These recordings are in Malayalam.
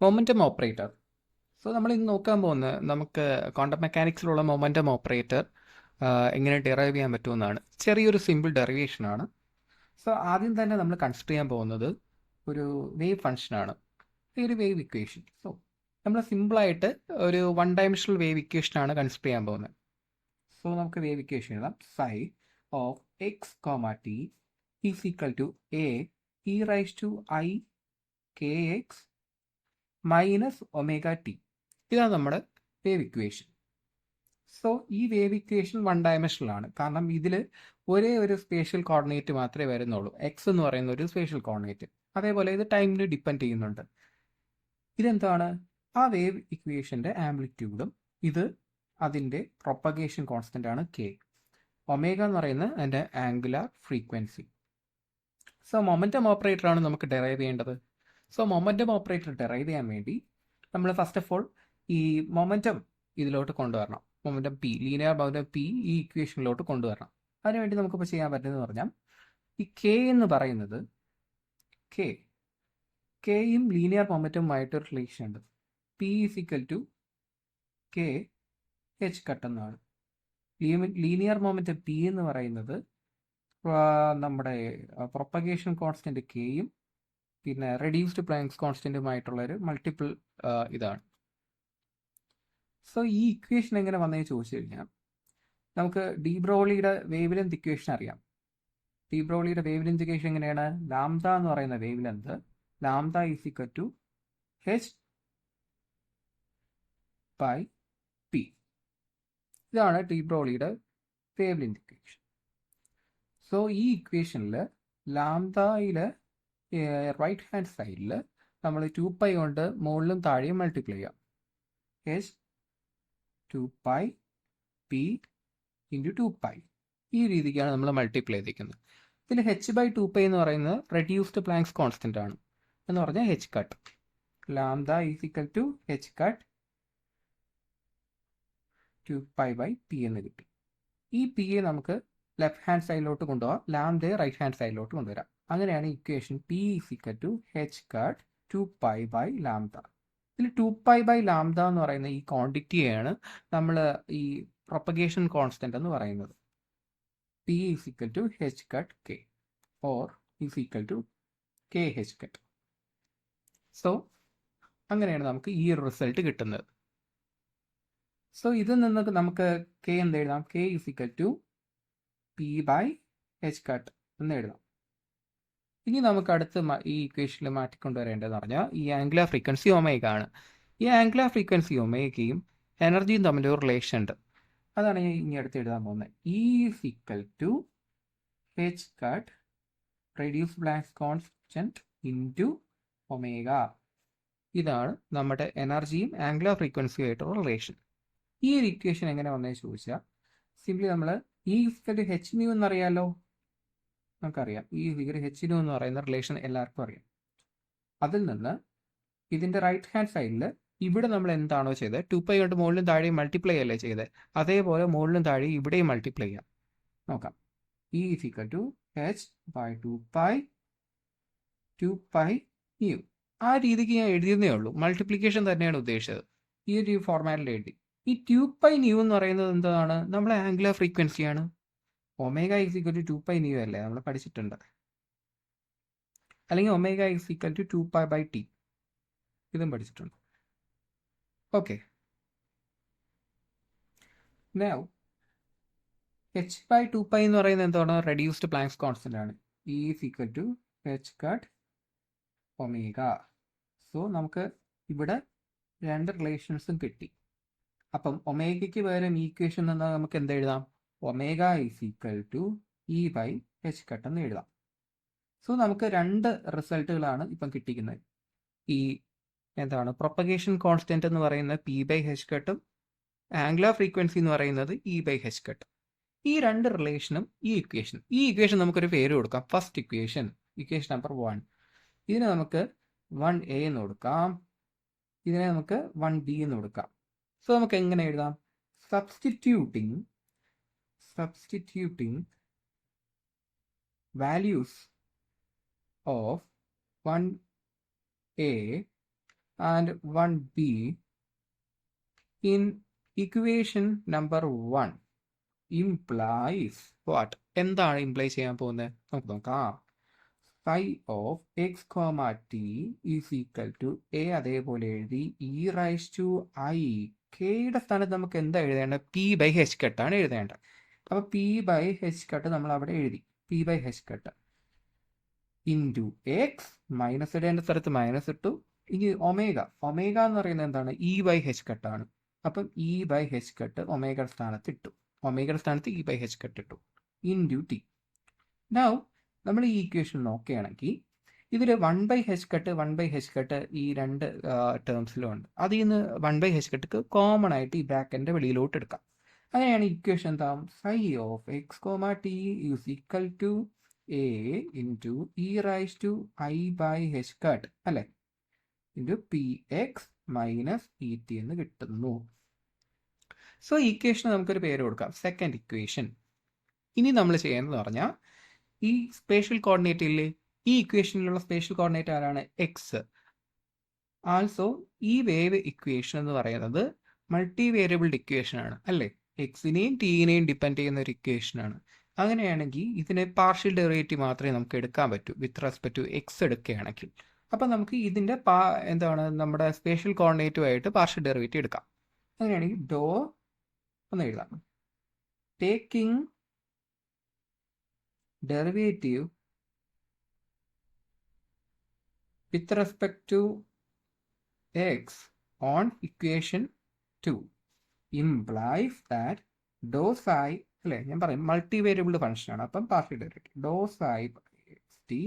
Momentum operator. സോ നമ്മൾ ഇന്ന് നോക്കാൻ പോകുന്നത് നമുക്ക് ക്വാണ്ടം മെക്കാനിക്സിലുള്ള മൊമെൻറ്റം ഓപ്പറേറ്റർ എങ്ങനെ ഡിറൈവ് ചെയ്യാൻ പറ്റുമെന്നാണ്. ചെറിയൊരു സിമ്പിൾ ഡെറിവേഷനാണ്. സോ ആദ്യം തന്നെ നമ്മൾ കൺസിഡർ ചെയ്യാൻ പോകുന്നത് ഒരു വേവ് ഫംഗ്ഷനാണ്, ഈ ഒരു വേവ് ഇക്വേഷൻ. സോ നമ്മൾ സിമ്പിളായിട്ട് ഒരു വൺ ഡയമെൻഷണൽ വേവ് ഇക്വേഷനാണ് കൺസിഡർ ചെയ്യാൻ പോകുന്നത്. സോ നമുക്ക് വേവ് ഇക്വേഷൻ എഴുതാം. Psi of x comma t is equal to A e raise to i k x minus omega t. ഇതാണ് നമ്മുടെ വേവ് ഇക്വേഷൻ. സോ ഈ വേവ് ഇക്വേഷൻ വൺ ഡയമെൻഷനിലാണ്, കാരണം ഇതിൽ ഒരേ ഒരു സ്പേഷ്യൽ കോർഡിനേറ്റ് മാത്രമേ വരുന്നുള്ളൂ. എക്സ് എന്ന് പറയുന്ന ഒരു സ്പേഷ്യൽ കോർഡിനേറ്റ്. അതേപോലെ ഇത് ടൈമിന് ഡിപ്പെൻഡ് ചെയ്യുന്നുണ്ട്. ഇതെന്താണ്? ആ വേവ് ഇക്വേഷൻ്റെ ആംപ്ലിറ്റ്യൂഡും ഇത് അതിൻ്റെ പ്രൊപ്പഗേഷൻ കോൺസ്റ്റൻ്റ് ആണ് കെ. ഒമേഗ എന്ന് പറയുന്നത് അതിൻ്റെ angular frequency. So momentum operator ആണ് നമുക്ക് ഡെറൈവ് ചെയ്യേണ്ടത്. സോ മൊമെൻറ്റം ഓപ്പറേറ്റർ ഡെറൈവ് ചെയ്യാൻ വേണ്ടി നമ്മൾ ഫസ്റ്റ് ഓഫ് ഓൾ ഈ മൊമെൻറ്റം ഇതിലോട്ട് കൊണ്ടുവരണം. Momentum P, linear momentum P ഈ ഇക്വേഷനിലോട്ട് കൊണ്ടുവരണം. അതിനുവേണ്ടി നമുക്കിപ്പോൾ ചെയ്യാൻ പറ്റുന്നത് പറഞ്ഞാൽ ഈ കെ എന്ന് പറയുന്നത് കെയും ലീനിയർ മൊമെൻറ്റവുമായിട്ട് ഒരു റിലേഷൻ ഉണ്ട്. P is equal to k h cut എന്നാണ്. ലീനിയർ മൊമെൻറ്റം പി എന്ന് പറയുന്നത് നമ്മുടെ പ്രൊപ്പഗേഷൻ കോൺസ്റ്റന്റ് കെയും പിന്നെ റെഡ്യൂസ്ഡ് പ്ലാങ്ക്സ് കോൺസ്റ്റന്റുമായിട്ടുള്ളൊരു മൾട്ടിപ്പിൾ ഇതാണ്. സോ ഈ ഇക്വേഷൻ എങ്ങനെ വന്നതെന്ന് ചോദിച്ചു കഴിഞ്ഞാൽ നമുക്ക് ഡി ബ്രോളിയുടെ വേവ് ലെന്ത് ഇക്വേഷൻ അറിയാം. ഡി ബ്രോളിയുടെ വേവ് ലെന്ത് ഇക്വേഷൻ എങ്ങനെയാണ്? ലാംഡ എന്ന് പറയുന്ന wavelength lambda is equal to h by p. ഇതാണ് ഡി ബ്രോളിയുടെ വേവ് ലെന്ത് ഇക്വേഷൻ. സോ ഈ ഇക്വേഷനിൽ ലാംഡയിൽ റൈറ്റ് ഹാൻഡ് സൈഡിൽ നമ്മൾ 2π കൊണ്ട് മുകളിലും താഴെയും മൾട്ടിപ്ലൈ ചെയ്യാം. H 2π p into 2π. ഈ രീതിക്കാണ് നമ്മൾ മൾട്ടിപ്ലൈ ചെയ്തിരിക്കുന്നത്. ഇതിൽ h/2π എന്ന് പറയുന്നത് റെഡ്യൂസ്ഡ് പ്ലാങ്ക്സ് കോൺസ്റ്റന്റ് ആണ്, എന്ന് പറഞ്ഞാൽ h cut. Lambda is equal to h cut 2π/p എന്ന് കിട്ടി. ഈ പി എ നമുക്ക് ലെഫ്റ്റ് ഹാൻഡ് സൈഡിലോട്ട് കൊണ്ടുപോകാം, ലാംഡയെ റൈറ്റ് ഹാൻഡ് സൈഡിലോട്ട് കൊണ്ടുവരാം. അങ്ങനെയാണ് equation p is equal to h cut 2π/λ. ഇതിൽ 2π/λ എന്ന് പറയുന്ന ഈ ക്വാണ്ടിറ്റിയാണ് നമ്മൾ ഈ പ്രൊപ്പഗേഷൻ കോൺസ്റ്റന്റ് എന്ന് പറയുന്നത്. P is equal to h cut k or is equal to k h cut. So അങ്ങനെയാണ് നമുക്ക് ഈ ഒരു റിസൾട്ട് കിട്ടുന്നത്. സോ ഇതിൽ നിന്ന് നമുക്ക് k എന്ത് എഴുതാം? k is equal to p/h cut എന്ന് എഴുതാം. ഇനി നമുക്ക് അടുത്ത് ഈ ഇക്വേഷനിൽ മാറ്റിക്കൊണ്ടുവരേണ്ടതെന്ന് പറഞ്ഞാൽ ഈ ആംഗുലാർ ഫ്രീക്വൻസി ഒമേഗ ആണ്. ഈ ആംഗുലാർ ഫ്രീക്വൻസി ഒമേഗയും എനർജിയും തമ്മിലൊരു റിലേഷൻ ഉണ്ട്. അതാണ് ഞാൻ ഇനി അടുത്ത് എഴുതാൻ പോകുന്നത്. E is equal to h cut reduced Planck's constant into omega. ഇതാണ് നമ്മുടെ എനർജിയും ആംഗുലാർ ഫ്രീക്വൻസിയും ആയിട്ടുള്ള റിലേഷൻ. ഈ ഒരു ഇക്വേഷൻ എങ്ങനെ വന്നതെന്ന് ചോദിച്ചാൽ സിംപ്ലി നമ്മൾ E is equal to h mu എന്നറിയാമല്ലോ. നമുക്കറിയാം ഈ ഫിഗർ h ന്യൂ എന്ന് പറയുന്ന റിലേഷൻ എല്ലാവർക്കും അറിയാം. അതിൽ നിന്ന് ഇതിൻ്റെ റൈറ്റ് ഹാൻഡ് സൈഡിൽ ഇവിടെ നമ്മൾ എന്താണോ ചെയ്തത് 2π കൊണ്ട് മുകളിലും താഴെയും മൾട്ടിപ്ലൈ അല്ലേ ചെയ്തത്, അതേപോലെ മുകളിലും താഴെയും ഇവിടെയും മൾട്ടിപ്ലൈ ചെയ്യാം. നോക്കാം. E is equal to h/2π nu. ആ രീതിക്ക് ഞാൻ എഴുതിയതേ ഉള്ളൂ, മൾട്ടിപ്ലിക്കേഷൻ തന്നെയാണ് ഉദ്ദേശിച്ചത്. ഈ ഒരു ഫോർമാറ്റിൽ എഴുതി. ഈ 2π ന്യൂ എന്ന് പറയുന്നത് എന്താണ്? നമ്മളെ ആംഗുലാർ ഫ്രീക്വൻസിയാണ്. Omega is equal to 2π nu അല്ലേ, നമ്മൾ പഠിച്ചിട്ടുണ്ട്. അല്ലെങ്കിൽ omega is equal to 2π/t, ഇതും പഠിച്ചിട്ടുണ്ട്. ഓക്കെ, നൗ h/2π എന്ന് പറയുന്നത് എന്താണ്? റെഡ്യൂസ്ഡ് പ്ലാങ്ക്സ് കോൺസ്റ്റന്റ് ആണ്. E is equal to h cut omega. So നമുക്ക് ഇവിടെ രണ്ട് റിലേഷൻസും കിട്ടി. അപ്പം ഒമേഗയ്ക്ക് പകരം ഈക്വേഷൻ എന്നാൽ നമുക്ക് എന്ത് എഴുതാം? Omega is equal to E/h cut എന്ന് എഴുതാം. സോ നമുക്ക് രണ്ട് റിസൾട്ടുകളാണ് ഇപ്പം കിട്ടിക്കുന്നത്. ഈ എന്താണ് പ്രൊപ്പഗേഷൻ കോൺസ്റ്റന്റ് എന്ന് പറയുന്നത് p/h കട്ടും ആംഗുലാർ ഫ്രീക്വൻസി എന്ന് പറയുന്നത് E/h കട്ടും. ഈ രണ്ട് റിലേഷനും ഈ ഇക്വേഷൻ നമുക്കൊരു പേര് കൊടുക്കാം. First equation number 1. ഇതിനെ നമുക്ക് 1a എന്ന് കൊടുക്കാം, ഇതിനെ നമുക്ക് 1b എന്ന് കൊടുക്കാം. സോ നമുക്ക് എങ്ങനെ എഴുതാം? Substituting values of 1a and 1b in equation number 1 implies what? എന്താണ് ഇംപ്ലൈ ചെയ്യാൻ പോകുന്നത്? നമുക്ക് നോക്കാം. phi of x, t is equal to a അതേപോലെ എഴുതി e റൈസ് ടു i. കെയുടെ സ്ഥാനത്ത് നമുക്ക് എന്താ എഴുതേണ്ടത്? p ബൈ h കട്ടാണ് എഴുതേണ്ടത്. അപ്പോൾ p ബൈ h കട്ട് നമ്മൾ അവിടെ എഴുതി. p by h cut into x minus ഇടേണ്ട സ്ഥലത്ത് മൈനസ് ഇട്ടു. ഇനി ഒമേഗ എന്ന് പറയുന്നത് എന്താണ്? ഇ ബൈ ഹെച്ച് കട്ടാണ്. അപ്പം ഇ ബൈ ഹെച്ച് കട്ട് ഒമേഗയുടെ സ്ഥാനത്ത് ഇട്ടു. ഒമേഗയുടെ സ്ഥാനത്ത് ഇ ബൈ ഹെച്ച് കട്ട് ഇട്ടു ഇൻറ്റു ടി. നൗ നമ്മൾ ഈ ഇക്വേഷൻ നോക്കുകയാണെങ്കിൽ ഇതിൽ 1 ബൈ ഹെച്ച് കട്ട് ഈ രണ്ട് ടേംസിലും ഉണ്ട്. അതിൽ നിന്ന് 1 ബൈ ഹെച്ച് കട്ട് കോമൺ ആയിട്ട് ഈ ബ്രാക്കറ്റിൻ്റെ വെളിയിലോട്ട് എടുക്കാം. അങ്ങനെയാണ് ഇക്വേഷൻ എന്താ? psi of x t is equal to a into e raise to i by h cut അല്ലേ, into p x minus E t എന്ന് കിട്ടുന്നു. സോ ഇക്വേഷന് നമുക്കൊരു പേര് കൊടുക്കാം, സെക്കൻഡ് ഇക്വേഷൻ. ഇനി നമ്മൾ ചെയ്യുന്നത് പറഞ്ഞാൽ ഈ സ്പേഷ്യൽ കോർഡിനേറ്റ് ഇല്ലേ, ഈ ഇക്വേഷനിലുള്ള സ്പേഷ്യൽ കോർഡിനേറ്റ് ആരാണ്? എക്സ്. ആൾസോ ഈ വേവ് ഇക്വേഷൻ എന്ന് പറയുന്നത് മൾട്ടി വേരിയബിൾഡ് ഇക്വേഷൻ ആണ് അല്ലേ, എക്സിനെയും ടീനെയും ഡിപ്പെൻഡ് ചെയ്യുന്ന ഒരു ഇക്വേഷൻ ആണ്. അങ്ങനെയാണെങ്കിൽ ഇതിനെ പാർഷ്യൽ ഡെറിവേറ്റീവ് മാത്രമേ നമുക്ക് എടുക്കാൻ പറ്റൂ വിത്ത് റെസ്പെക്ട് ടു എക്സ് എടുക്കുകയാണെങ്കിൽ. അപ്പം നമുക്ക് ഇതിൻ്റെ എന്താണ് നമ്മുടെ സ്പേഷ്യൽ കോർഡിനേറ്റുമായിട്ട് പാർഷ്യൽ ഡെറിവേറ്റീവ് എടുക്കാം. അങ്ങനെയാണെങ്കിൽ ഡോ ഒന്ന് എഴുതാം. Taking derivative with respect to x on equation 2 implies that ഡോ psi അല്ലേ, ഞാൻ പറയും മൾട്ടി വേരിയബിൾ ഫംഗ്ഷനാണ്. അപ്പം പാർഷ്യൽ ഡെറിവേറ്റീവ് ഡോ psi x t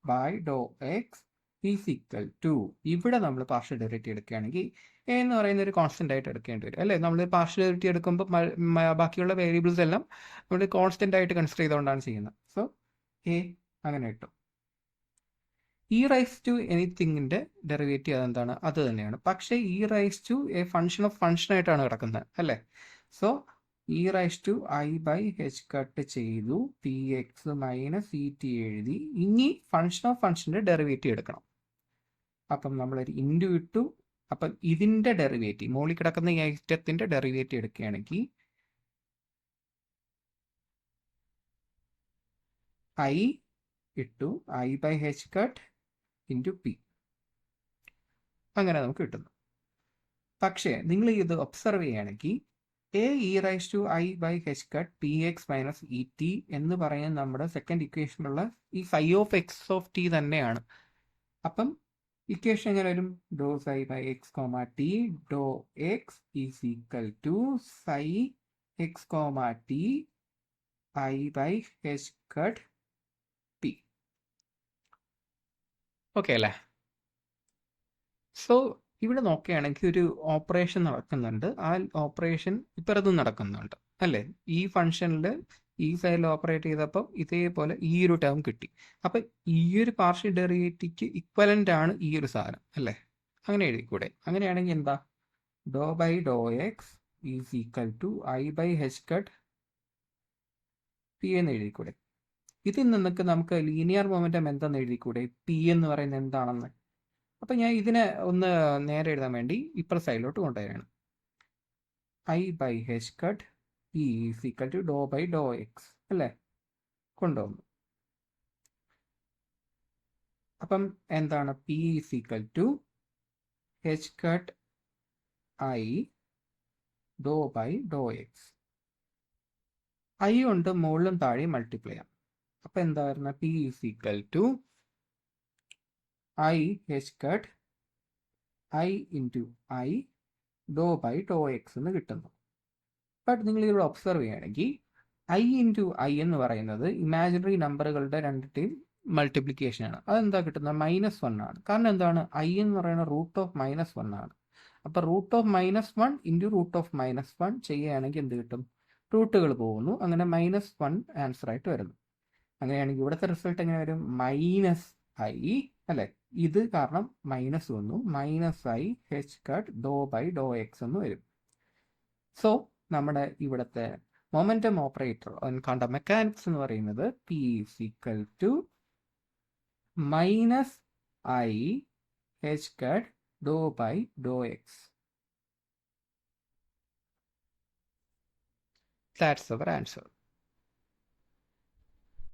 by Dr x is equal to, ഇവിടെ നമ്മൾ പാർഷ്യൽ ഡെറിവേറ്റീവ് എടുക്കുകയാണെങ്കിൽ എ എന്ന് പറയുന്ന ഒരു കോൺസ്റ്റന്റ് ആയിട്ട് എടുക്കേണ്ടി വരും അല്ലേ. നമ്മൾ പാർഷ്യൽ ഡെറിവേറ്റീവ് എടുക്കുമ്പോൾ ബാക്കിയുള്ള വേരിയബിൾസ് എല്ലാം നമ്മൾ കോൺസ്റ്റന്റ് ആയിട്ട് കൺസിഡർ ചെയ്തുകൊണ്ടാണ് ചെയ്യുന്നത്. സോ എ അങ്ങനെ കിട്ടും. ഇ റൈസ് ടു എനിത്തിങ്ങിൻ്റെ ഡെറിവേറ്റീവ് അതെന്താണ്? അത് തന്നെയാണ്. പക്ഷേ e raise to a function of function ആയിട്ടാണ് കിടക്കുന്നത് അല്ലേ. So e raise to i by h cut ചെയ്തു, p x minus E t എഴുതി. ഇനി ഫംഗ്ഷൻ ഓഫ് ഫംഗ്ഷൻ്റെ ഡെറിവേറ്റീവ് എടുക്കണം. അപ്പം നമ്മളൊരു ഇൻറ്റു ഇട്ടു. അപ്പം ഇതിൻ്റെ ഡെറിവേറ്റീവ്, മുകളിൽ കിടക്കുന്ന ഈ ഐറ്റത്തിൻ്റെ ഡെറിവേറ്റീവ് എടുക്കുകയാണെങ്കിൽ ഐ ഇട്ടു, i by h cut into p, അങ്ങനെ നമുക്ക് കിട്ടുന്നു. പക്ഷേ നിങ്ങൾ ഇത് ഒബ്സർവ് ചെയ്യുകയാണെങ്കിൽ a e raise to i by h cut p x minus E t എന്ന് പറയുന്നത് നമ്മുടെ സെക്കൻഡ് ഇക്വേഷനിലുള്ള ഈ phi of x of t തന്നെയാണ്. അപ്പം ഇക്വേഷൻ എങ്ങനെ വരും? Do psi by x comma t do x is equal to psi x comma t i by h cut P. Okay അല്ലേ? സോ ഇവിടെ നോക്കുകയാണെങ്കിൽ ഒരു ഓപ്പറേഷൻ നടക്കുന്നുണ്ട്. ആ ഓപ്പറേഷൻ ഇപ്പുറത്തും നടക്കുന്നുണ്ട് അല്ലേ. ഈ ഫംഗ്ഷനിൽ ഈ സൈഡിൽ ഓപ്പറേറ്റ് ചെയ്തപ്പോൾ ഇതേപോലെ ഈ ഒരു ടേം കിട്ടി. അപ്പം ഈ ഒരു പാർഷ്യൽ ഡെറിവേറ്റീവ്ക്ക് ഇക്വലൻ്റ് ആണ് ഈ ഒരു സാധനം അല്ലേ. അങ്ങനെ എഴുതിക്കൂടെ? അങ്ങനെയാണെങ്കിൽ എന്താ? Do by Dr x is equal to i by h cut p എന്ന് എഴുതിക്കൂടെ? ഇതിൽ നിന്നൊക്കെ നമുക്ക് ലീനിയർ മൊമെൻറ്റം എന്താണെന്ന് എഴുതിക്കൂടെ? പി എന്ന് പറയുന്നത് എന്താണെന്ന്. അപ്പം ഞാൻ ഇതിനെ ഒന്ന് നേരെ എഴുതാൻ വേണ്ടി ഇപ്പുറ സൈഡിലോട്ട് കൊണ്ടുവരികയാണ്. I by h cut p is equal to ഡോ ബൈ ഡോ എക്സ് അല്ലേ, കൊണ്ടുവന്നു. അപ്പം എന്താണ്? P is equal to h cut i ഡോ ബൈ ഡോ എക്സ്. ഐ കൊണ്ട് മുകളിലും താഴെയും മൾട്ടിപ്ലൈ ചെയ്യാം. അപ്പം എന്താ വരുന്നത്? P is equal to i h cut i into i ഡോ ബൈ ഡോ എക്സ് എന്ന് കിട്ടുന്നു. ബട്ട് നിങ്ങൾ ഇവിടെ ഒബ്സർവ് ചെയ്യുകയാണെങ്കിൽ ഐ ഇൻറ്റു ഐ എന്ന് പറയുന്നത് ഇമാജിനറി നമ്പറുകളുടെ രണ്ടിൻ്റെയും മൾട്ടിപ്ലിക്കേഷനാണ്. അതെന്താ കിട്ടുന്നത്? -1 ആണ്. കാരണം എന്താണ്? ഐ എന്ന് പറയുന്നത് റൂട്ട് ഓഫ് -1 ആണ്. അപ്പോൾ root of -1 into root of -1 ചെയ്യുകയാണെങ്കിൽ എന്ത് കിട്ടും? റൂട്ടുകൾ പോകുന്നു. അങ്ങനെ -1 ആൻസർ ആയിട്ട് വരുന്നു. അങ്ങനെയാണെങ്കിൽ ഇവിടുത്തെ റിസൾട്ട് എങ്ങനെ വരും? -i അല്ലേ. ഇത് കാരണം മൈനസ് വന്നു, -i എച്ച് കട്ട് ഡോ ബൈ ഡോ എക്സ് എന്ന് വരും. സോ നമ്മുടെ ഇവിടുത്തെ മൊമെന്റം ഓപ്പറേറ്റർ ക്വാണ്ടം മെക്കാനിക്സ് എന്ന് പറയുന്നത് p is equal to -i h cut ഡോ by Dr x. That's our answer.